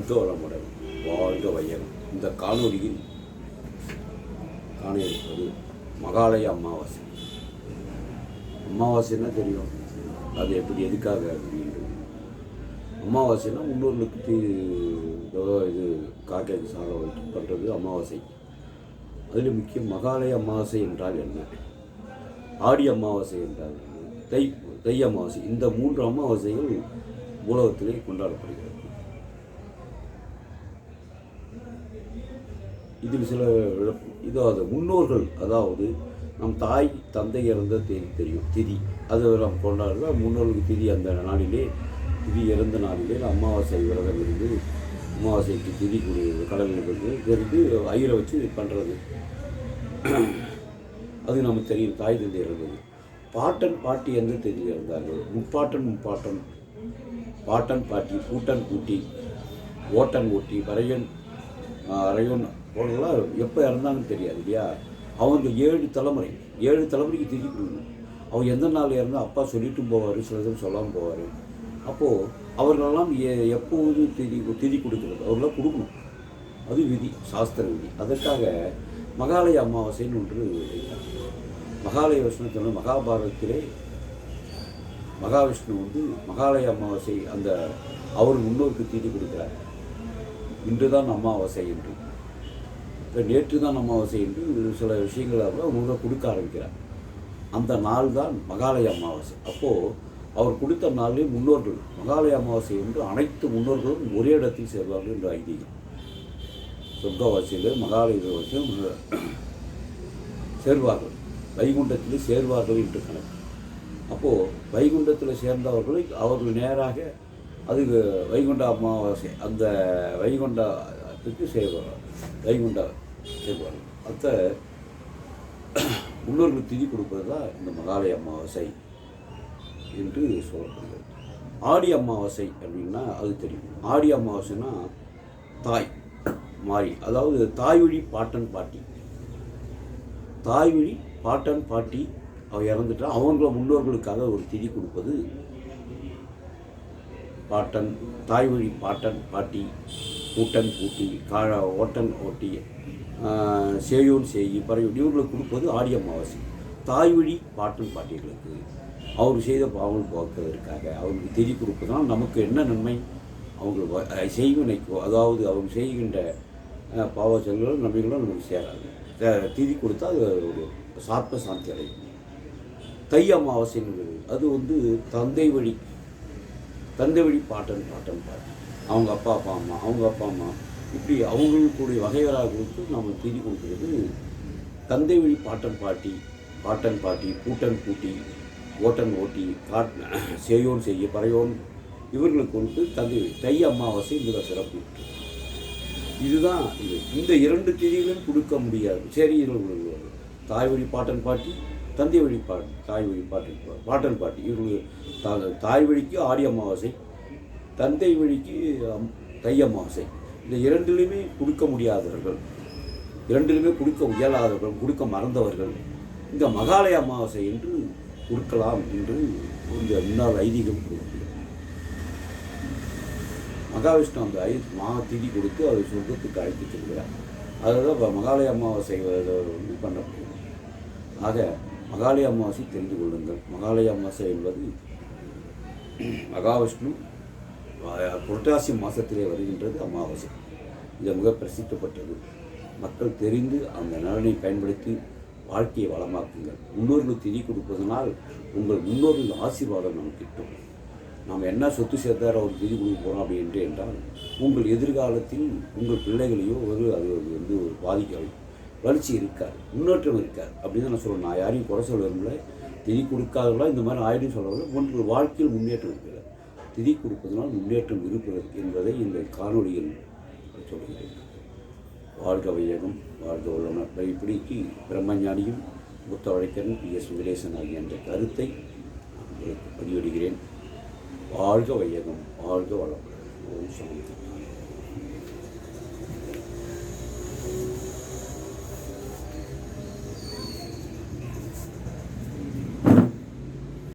வாழ்க வளமுடன், வாழ்க வையகம். இந்த காணொலியில் காண இருப்பது மகாலய அமாவாசை. அமாவாசைன்னா தெரியும், அது எப்படி எதுக்காக அப்படின்றது. அமாவாசைன்னா முன்னோர்களுக்கு இது காக்கைக்கு சாதம் வைத்து பண்ணுறது அமாவாசை. அதில் முக்கியம் மகாலய அமாவாசை என்றால் என்ன, ஆடி அமாவாசை என்றால் என்ன, தை அமாவாசை. இந்த 3 அமாவாசைகள் உலகத்திலே கொண்டாடப்படுகிறது. இதில் சில இதாவது முன்னோர்கள், அதாவது நம் தாய் தந்தை இறந்த தேதி தெரியும், திதி, அது நாம் கொண்டாடுறது முன்னோர்களுக்கு திதி. அந்த நாளிலே திதி இறந்த நாளிலே அமாவாசை விரதம் இருந்து அமாவாசைக்கு திதி கூடியது கடவுளுக்கு தெரிந்து ஐயரை வச்சு பண்ணுறது. அது நமக்கு தெரியும், தாய் தந்தை இறந்தது. பாட்டன் பாட்டி எந்த தேதியில் இறந்தார்கள், முப்பாட்டன் பாட்டன் பாட்டி, கூட்டன் கூட்டி, ஓட்டன் ஓட்டி, அரையன் போனதெல்லாம் எப்போ இறந்தாங்கன்னு தெரியாது இல்லையா. அவங்க 7 தலைமுறைக்கு திதி கொடுக்கணும். அவங்க எந்த நாள் இறந்தால் அப்பா சொல்லிட்டும் போவார், சில பேர் சொல்லாமல் போவார். அப்போது அவர்களெல்லாம் எப்போது திதி கொடுக்கிறது, அவர்களாம் கொடுக்கணும். அது விதி, சாஸ்திர விதி. அதற்காக மகாலய அமாவாசைன்னு ஒன்று. மகாலய விஷ்ணு மகாபாரதத்திலே மகாவிஷ்ணு மகாலய அமாவாசை அந்த அவர் முன்னோருக்கு திதி கொடுக்கிறார். இன்று தான் அமாவாசை என்று, நேற்று தான் அமாவாசை என்று சில விஷயங்களை அவங்க கொடுக்க ஆரம்பிக்கிறார். அந்த நாள் தான் மகாலய அமாவாசை. அப்போது அவர் கொடுத்த நாளிலே முன்னோர்கள் மகாலய அமாவாசை என்று அனைத்து முன்னோர்களும் ஒரே இடத்தில் சேர்வார்கள் என்று ஐதீகம். சொர்க்கவாசியில் மகாலய சேர்வார்கள், வைகுண்டத்திலே சேர்வார்கள் என்று கணக்கு. அப்போது வைகுண்டத்தில் சேர்ந்தவர்களை அவர்கள் நேராக அது வைகுண்ட அமாவாசை அந்த வைகுண்டத்துக்கு சேர்வார்கள், வைகுண்ட சேர்வார்கள். அந்த முன்னோர்களுக்கு திதி கொடுப்பது தான் இந்த மகாலய அமாவாசை என்று சொல்லப்படுகிறது. ஆடி அமாவாசை அப்படின்னா அது தெரியும். ஆடி அமாவாசைன்னா தாய் மாறி, அதாவது தாய் வழி பாட்டன் பாட்டி, தாய் வழி பாட்டன் பாட்டி அவள் இறந்துட்டா அவங்கள முன்னோர்களுக்காக ஒரு திதி கொடுப்பது பாட்டன், தாய் வழி பாட்டன் பாட்டி, கூட்டன் கூட்டி, ஓட்டன் ஓட்டி, சேயோன் சேயி, பறையோன் இவர்களுக்கு கொடுப்பது ஆடி அமாவாசை. தாய் வழி பாட்டன் பாட்டிகளுக்கு அவர் செய்த பாவங்கள் போக்குவதற்காக அவங்களுக்கு திதி கொடுப்பதனால் நமக்கு என்ன நன்மை, அவங்க செய்வினைக்கோ, அதாவது அவங்க செய்கின்ற பாவ செயல்களும் நன்மைகளும் நமக்கு சேராது. திதி கொடுத்தா அது ஒரு சாத்ம சாந்தி அடையும். தை அமாவாசைங்கிறது அது தந்தை வழி பாட்டன் பாட்டி, அவங்க அப்பா அம்மா இப்படி அவங்களுக்குடைய வகைகளாக கொடுத்து நம்ம திதி கொடுக்குறது. தந்தை வழி பாட்டன் பாட்டி, கூட்டன் கூட்டி, ஓட்டன் ஓட்டி, சேயோன் செய்ய, பறையோன் இவர்களுக்கு கொடுத்து தந்தை வழி. தை அமாவாசை மிக சிறப்பு. இதுதான் இது. இந்த 2 திதிகளும் கொடுக்க முடியாது. சரி, தாய் வழி பாட்டன் பாட்டி, தந்தை வழி தாய் வழி பாட்டன் பாட்டி இவர்களுக்கு தாய் வழிக்கு ஆடி அமாவாசை, தந்தை வழிக்கு தை அமாவாசை. இந்த 2லையுமே கொடுக்க முடியாதவர்கள், 2லையுமே கொடுக்க இயலாதவர்கள், கொடுக்க மறந்தவர்கள் இந்த மகாலய அமாவாசை என்று கொடுக்கலாம் என்று இந்த முன்னாள் ஐதீகம் கொடுக்கிறது. மகாவிஷ்ணு அந்த திதி கொடுத்து அதை சொர்க்கத்துக்கு அழைத்து செல்கிறார். அதுதான் மகாலய அமாவாசை பண்ணப்படுகிறது. ஆக மகாலய அமாவாசை தெரிந்து கொள்ளுங்கள். மகாலய அமாவாசை என்பது மகாவிஷ்ணு புரட்டாசி மாதத்திலே வருகின்றது அமாவாசை. இது மிக பிரசித்தப்பட்டது. மக்கள் தெரிந்து அந்த நலனை பயன்படுத்தி வாழ்க்கையை வளமாக்குங்கள். முன்னோர்களுக்கு திதி கொடுப்பதனால் உங்கள் முன்னோர்கள் ஆசீர்வாதம் நமக்கு கிட்டும். நாம் என்ன சொத்து சேர்த்தார ஒரு திதி கொடுக்க போகிறோம் அப்படின்ட்டு என்றால் உங்கள் எதிர்காலத்தில் உங்கள் பிள்ளைகளையோ அது ஒரு பாதிக்க வளர்ச்சி இருக்காது, முன்னேற்றம் இருக்காது அப்படின்னு நான் சொல்லுவேன். நான் யாரையும் குறை சொல்ல விரும்பல. திதி கொடுக்காதவர்களாக இந்த மாதிரி ஆயிடும் சொல்லவில்லை. உங்கள் வாழ்க்கையில் முன்னேற்றம் இருக்கிறது. திதி கொடுப்பதனால் முன்னேற்றம் இருப்பது என்பதை இந்த காணொலியில் சொல்கிறேன். வாழ்க வையகம், வாழ்க வளமுடன். இப்படிக்கு பிரம்மஞானியும் புத்த வழக்கரும் PS வெங்கடேசன் ஆகிய என்ற கருத்தை உங்களுக்கு பதிவிடுகிறேன். வாழ்க வையகம், வாழ்க வளமுடன். ஓம் சாந்தி.